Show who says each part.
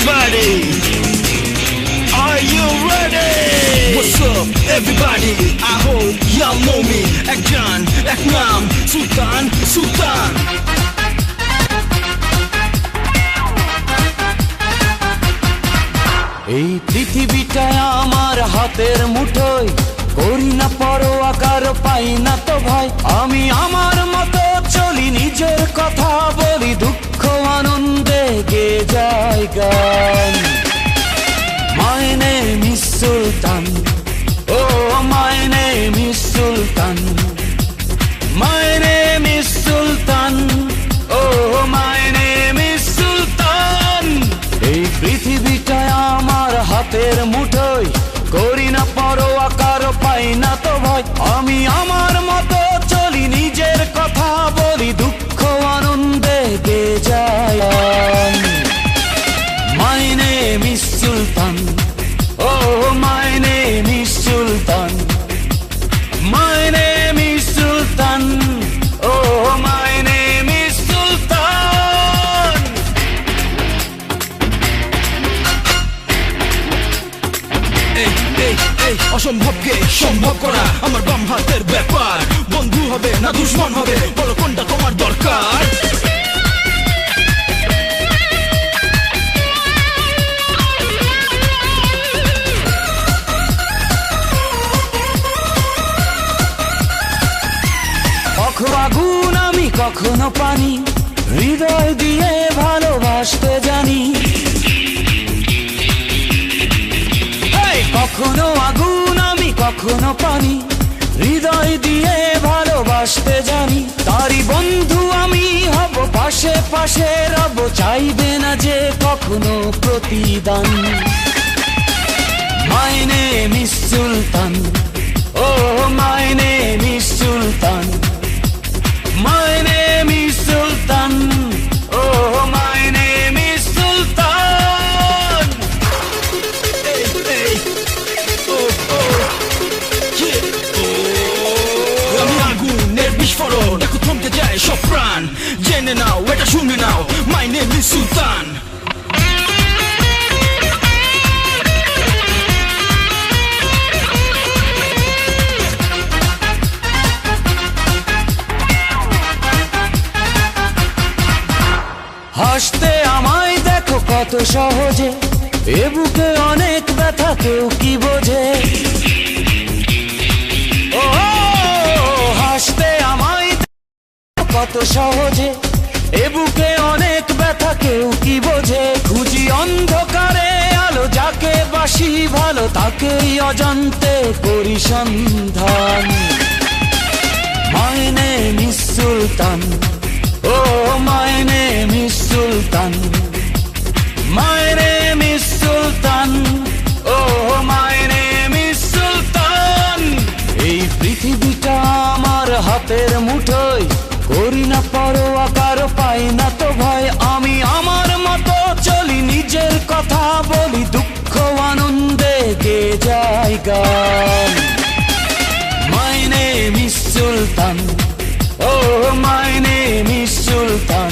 Speaker 1: everybody? Are you ready? What's up, everybody? I hope y'all know me. Ekjan, Eknam, Sultan, Sultan.
Speaker 2: এই পৃথিবীটা আমার হাতের মুঠোয়, করি না পরোয়া কারো, পাই না তো ভয়। আমি আমার মতো চলি, নিজের কথা বলি, দুঃখ আনন্দে গে যাই গান। My name is Sultan, oh my name is Sultan, my name is Sultan, oh my name is Sultan. এই পৃথিবীটা আমার হাতের মুঠোয়, করি না পরোয়া কারো, পাই না তো ভয়। আমি আমার মতো চলি, নিজের কথা বলি, দুঃখ আনন্দে গে যাই। My name is Sultan, oh my name is Sultan, my name is Sultan, oh my name is Sultan.
Speaker 1: এই অসম্ভবকে সম্ভব করা আমার বাম হাতের ব্যাপার। বন্ধু হবে না দুশ্মন হবে, বলো কোনটা তোমার দরকার?
Speaker 2: কখনো আগুন আমি কখনো পানি, হৃদয় দিয়ে ভালোবাসতে জানি। কখনো আগুন আমি কখনো পানি, হৃদয় দিয়ে ভালোবাসতে জানি। তারই বন্ধু আমি হব, পাশে পাশে রব, চাইবে না যে কখনো প্রতিদান। My name is Sultan, oh my name is Sultan, my name is Sultan, oh my name is Sultan.
Speaker 1: আমি আগুনের বিস্ফোরণ, দেখো থমকে যায় সব প্রাণ। জেনে নাও, এটা শুনে নাও, My name is Sultan.
Speaker 2: হাসতে আমায় দেখো কত সহজে, এ বুকে অনেক ব্যথা কেউ কি বোঝে। ও হাসতে আমায় দেখো কত সহজে, এ বুকে অনেক ব্যথা কেউ কি বোঝে। খুঁজি অন্ধকারে আলো, যাকে বাসি ভালো, তাকেই অজান্তে করি সন্ধান। My name is Sultan, oh my name is Sultan, my name is Sultan, oh my name is Sultan. এই পৃথিবীটা আমার হাতের মুঠোয়, করি না পরোয়া কারো, পাই না তো ভয়। আমি আমার মতো চলি, নিজের কথা বলি, দুঃখ আনন্দে গে যাই গান। My name is Sultan, oh my name is Sultan,